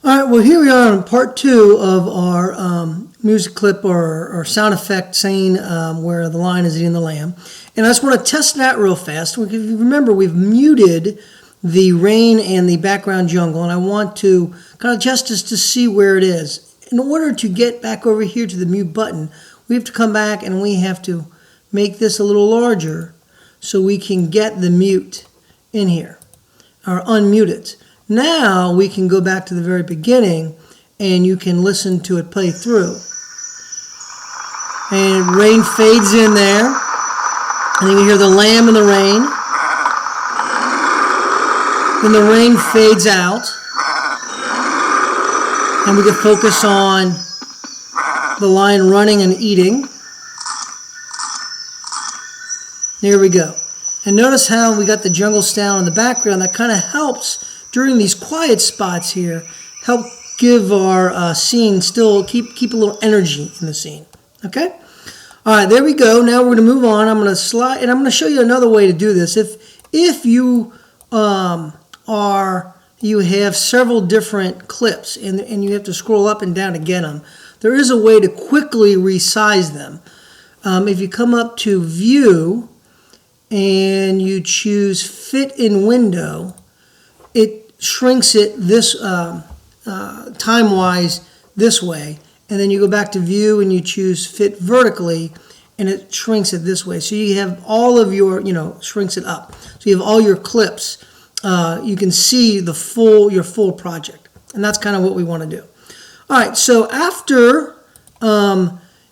All right, well, here we are on part 2 of our music clip or sound effect scene where the lion is eating the lamb. And I just want to test that real fast. Remember, we've muted the rain and the background jungle, and I want to kind of test this to see where it is. In order to get back over here to the mute button, we have to come back and we have to make this a little larger so we can get the mute in here, or unmute it. Now we can go back to the very beginning and you can listen to it play through. And rain fades in there. And then you hear the lamb in the rain. Then the rain fades out. And we can focus on the lion running and eating. There we go. And notice how we got the jungle sound in the background. That kind of helps during these quiet spots here, help give our scene still, keep a little energy in the scene. Okay? All right, there we go. Now we're going to move on. I'm going to slide, and I'm going to show you another way to do this. If you you have several different clips and you have to scroll up and down to get them, there is a way to quickly resize them. If you come up to View and you choose Fit in Window, it shrinks it this time-wise this way, and then you go back to View and you choose Fit Vertically, and it shrinks it this way. So you have all of your, shrinks it up. So you have all your clips. You can see the your full project, and that's kind of what we want to do. All right. So after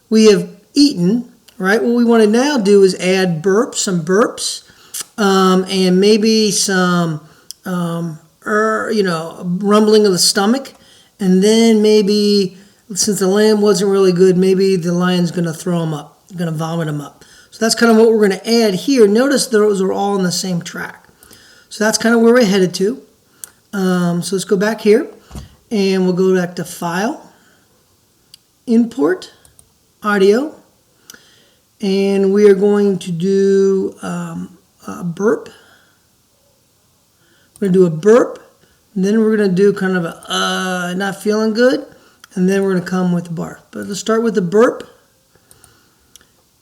we have eaten, right? What we want to now do is add some burps, and maybe some rumbling of the stomach, and then maybe, since the lamb wasn't really good, maybe the lion's going to throw him up, going to vomit him up. So that's kind of what we're going to add here. Notice those are all on the same track. So that's kind of where we're headed to. So let's go back here, and we'll go back to File, Import, Audio, and we are going to do a burp. We're going to do a burp, and then we're going to do kind of a not feeling good, and then we're going to come with the barf. But let's start with the burp.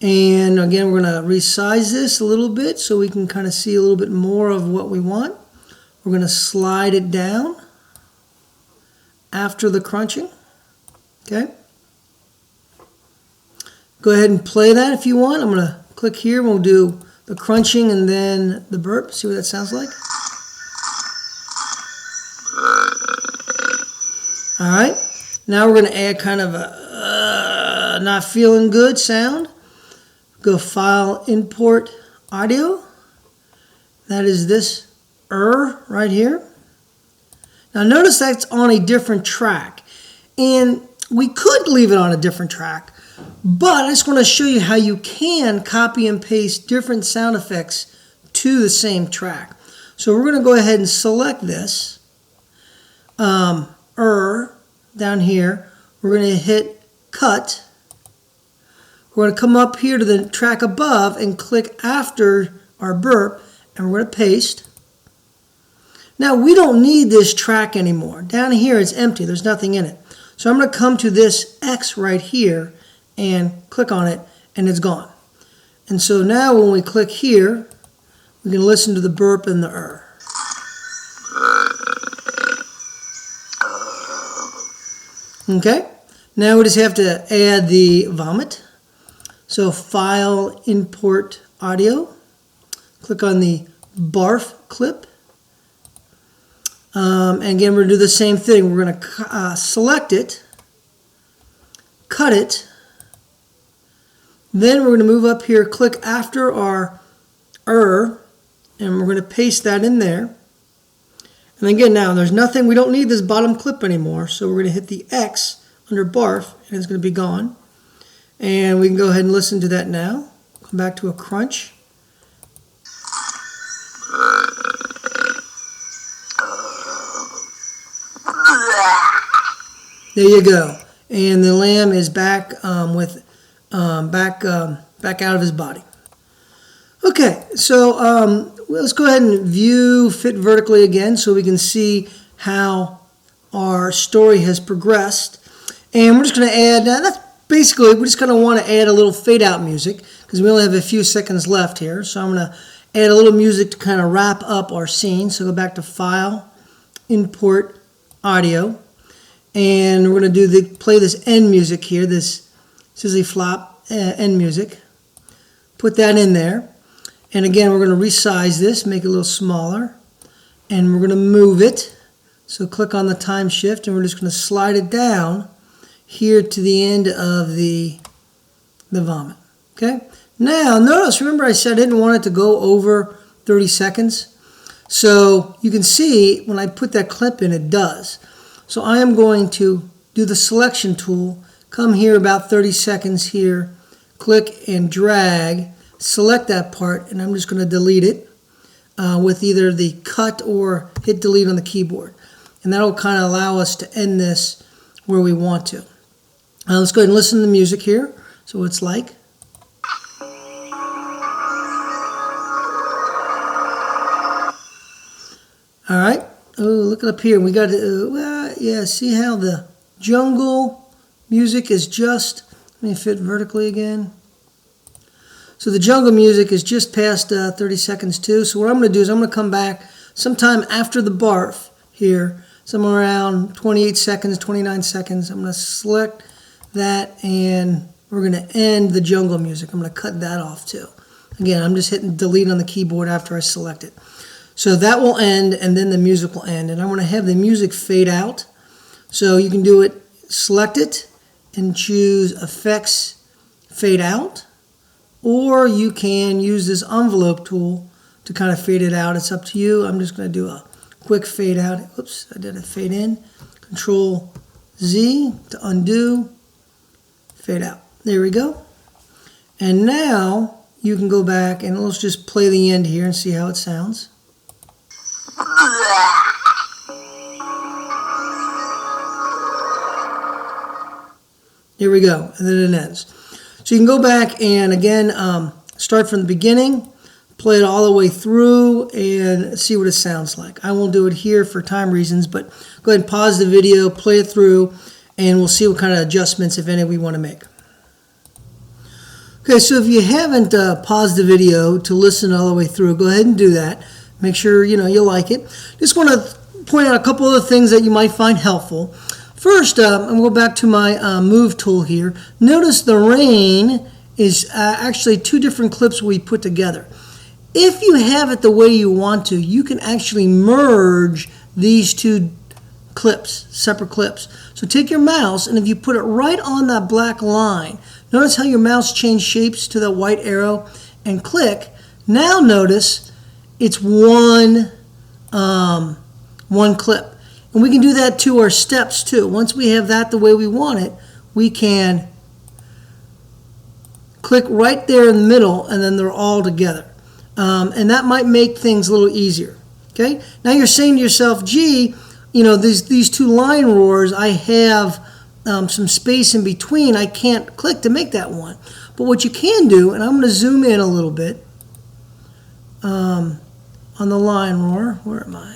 And again, we're going to resize this a little bit so we can kind of see a little bit more of what we want. We're going to slide it down after the crunching. Okay? Go ahead and play that if you want. I'm going to click here. We'll do the crunching and then the burp. See what that sounds like. All right, now we're going to add kind of a not feeling good sound. Go File, Import, Audio. That is this right here. Now notice that's on a different track. And we could leave it on a different track, but I just want to show you how you can copy and paste different sound effects to the same track. So we're going to go ahead and select this. Down here, we're going to hit Cut. We're going to come up here to the track above and click after our burp, and we're going to paste. Now we don't need this track anymore. Down here it's empty, there's nothing in it. So I'm going to come to this X right here and click on it, and it's gone. And so now when we click here, we can listen to the burp and the Okay, now we just have to add the vomit. So File, Import, Audio. Click on the barf clip. And again, we're going to do the same thing. We're going to select it, cut it. Then we're going to move up here, click after our and we're going to paste that in there. And again, now there's nothing, we don't need this bottom clip anymore, so we're going to hit the X under barf, and it's going to be gone. And we can go ahead and listen to that now. Come back to a crunch. There you go. And the lamb is back back out of his body. Okay, so let's go ahead and view Fit Vertically again so we can see how our story has progressed. And we're just going to add, that's basically, we just kind of want to add a little fade out music because we only have a few seconds left here. So I'm going to add a little music to kind of wrap up our scene. So go back to File, Import Audio, and we're going to do play this end music here, this sizzly flop end music. Put that in there. And again, we're going to resize this, make it a little smaller, and we're going to move it. So click on the time shift, and we're just going to slide it down here to the end of the vomit. Okay? Now, notice, remember I said I didn't want it to go over 30 seconds? So you can see when I put that clip in, it does. So I am going to do the selection tool, come here about 30 seconds here, click and drag, select that part, and I'm just going to delete it with either the cut or hit delete on the keyboard. And that'll kind of allow us to end this where we want to. Let's go ahead and listen to the music here. So it's like. All right. Oh, look up here. We got yeah. See how the jungle music is just. Let me fit vertically again. So the jungle music is just past 30 seconds too. So what I'm going to do is I'm going to come back sometime after the barf here, somewhere around 28 seconds, 29 seconds. I'm going to select that, and we're going to end the jungle music. I'm going to cut that off too. Again, I'm just hitting delete on the keyboard after I select it. So that will end, and then the music will end. And I'm going to have the music fade out. So you can do it, select it, and choose Effects, Fade Out. Or you can use this envelope tool to kind of fade it out. It's up to you. I'm just going to do a quick fade out. Oops, I did a fade in. Control Z to undo. Fade out. There we go. And now you can go back and let's just play the end here and see how it sounds. Here we go, and then it ends. So you can go back and again start from the beginning, play it all the way through, and see what it sounds like. I won't do it here for time reasons, but go ahead and pause the video, play it through, and we'll see what kind of adjustments, if any, we want to make. Okay, so if you haven't paused the video to listen all the way through, go ahead and do that. Make sure you like it. Just want to point out a couple other things that you might find helpful. First, I'm going to go back to my move tool here. Notice the rain is actually two different clips we put together. If you have it the way you want to, you can actually merge these two clips, separate clips. So take your mouse, and if you put it right on that black line, notice how your mouse changed shapes to the white arrow, and click. Now notice it's one clip. And we can do that to our steps too. Once we have that the way we want it, we can click right there in the middle, and then they're all together. And that might make things a little easier. Okay. Now you're saying to yourself, gee, these two line roars, I have some space in between. I can't click to make that one. But what you can do, and I'm going to zoom in a little bit on the line roar. Where am I?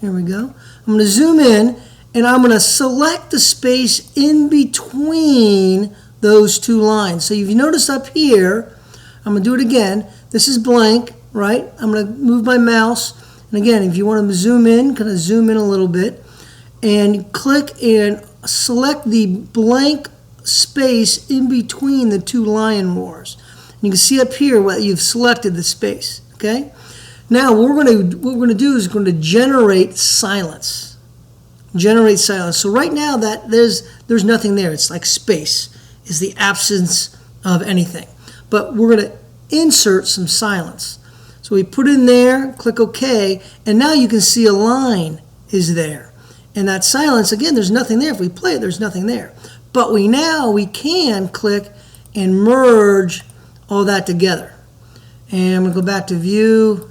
Here we go. I'm going to zoom in, and I'm going to select the space in between those two lines. So if you notice up here, I'm going to do it again. This is blank, right? I'm going to move my mouse, and again, if you want to zoom in, kind of zoom in a little bit, and click and select the blank space in between the two line roars. And you can see up here what you've selected the space. Okay. Now what we're going to do is we're going to generate silence. Generate silence. So right now that there's nothing there. It's like space is the absence of anything. But we're going to insert some silence. So we put it in there, click OK, and now you can see a line is there. And that silence, again, there's nothing there. If we play it, there's nothing there. But we can click and merge all that together. And I'm going to go back to View,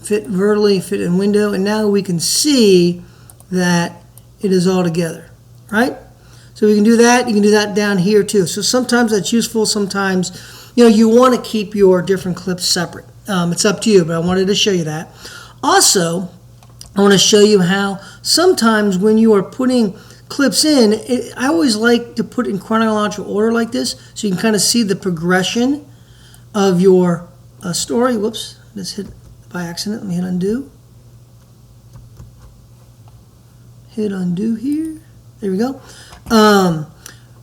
fit vertically, fit in window, and now we can see that it is all together, right? So we can do that. You can do that down here too. So sometimes that's useful. Sometimes, you want to keep your different clips separate. It's up to you, but I wanted to show you that. Also, I want to show you how sometimes when you are putting clips in, I always like to put in chronological order like this so you can kind of see the progression of your story. Whoops, just hit by accident. Let me hit undo. Hit undo here. There we go.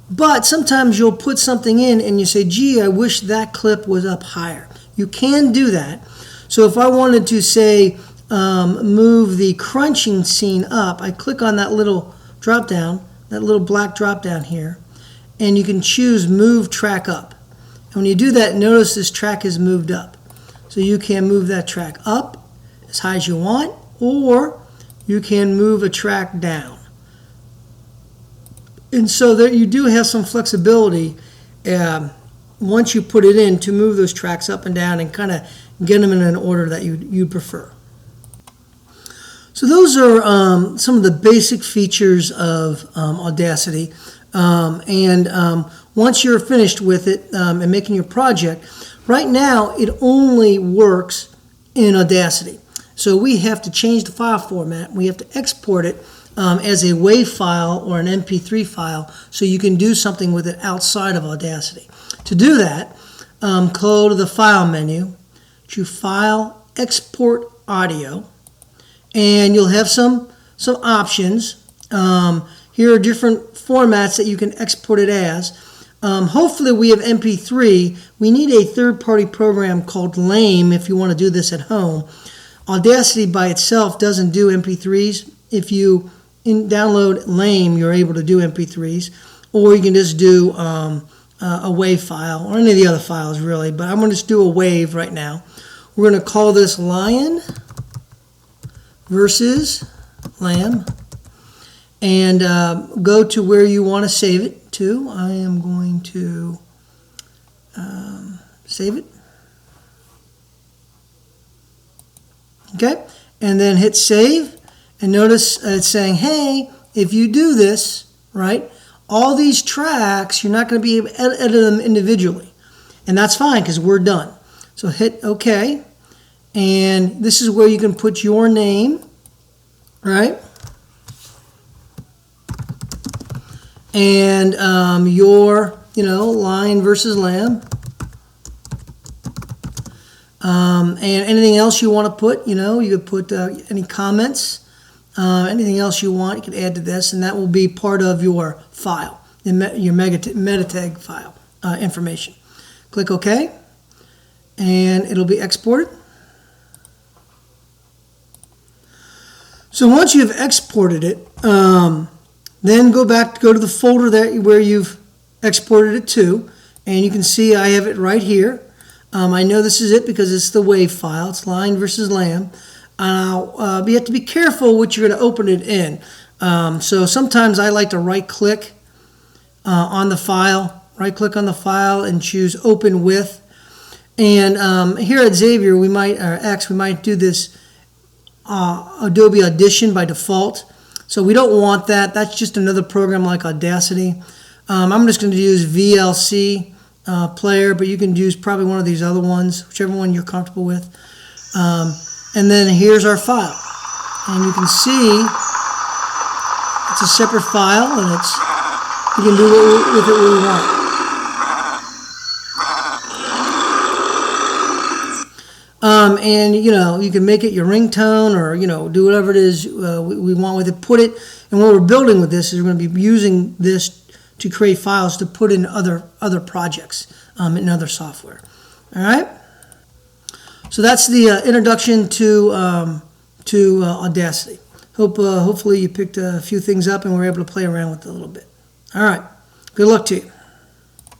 But sometimes you'll put something in and you say, gee, I wish that clip was up higher. You can do that. So if I wanted to say, move the crunching scene up, I click on that little drop down, that little black drop down here, and you can choose move track up. And when you do that, notice this track is moved up. So you can move that track up as high as you want, or you can move a track down. And so there you do have some flexibility once you put it in to move those tracks up and down and kind of get them in an order that you prefer. So those are some of the basic features of Audacity. Once you're finished with it and making your project, right now it only works in Audacity. So we have to change the file format. We have to export it as a WAV file or an MP3 file so you can do something with it outside of Audacity. To do that, go to the File menu, choose File, Export Audio, and you'll have some options. Here are different formats that you can export it as. Hopefully we have MP3. We need a third-party program called LionVsLamb if you want to do this at home. Audacity by itself doesn't do MP3s. If you download LionVsLamb, you're able to do MP3s, or you can just do a WAV file, or any of the other files really, but I'm going to just do a WAV right now. We're going to call this LionVsLamb, and go to where you want to save it to. I am going to save it. Okay, and then hit save, and notice it's saying, hey, if you do this, right, all these tracks, you're not going to be able to edit them individually. And that's fine because we're done. So hit OK, and this is where you can put your name, right, and your, LionVsLamb. And anything else you want to put, you could put any comments, anything else you want, you can add to this, and that will be part of your file, your meta tag file information. Click OK, and it'll be exported. So once you've exported it, then go to the folder where you've exported it to, and you can see I have it right here. I know this is it because it's the WAV file. It's LionVsLamb. You have to be careful what you're going to open it in. So sometimes I like to right-click on the file. Right-click on the file and choose Open With. And here at Xavier, we might do this Adobe Audition by default. So we don't want that. That's just another program like Audacity. I'm just going to use VLC. Player, but you can use probably one of these other ones, whichever one you're comfortable with. And then here's our file, and you can see it's a separate file, and you can do with it what you want. And you can make it your ringtone, or do whatever it is we want with it. Put it, and what we're building with this is we're going to be using this to create files to put in other projects in other software. All right. So that's the introduction to Audacity. Hopefully you picked a few things up and were able to play around with it a little bit. All right. Good luck to you.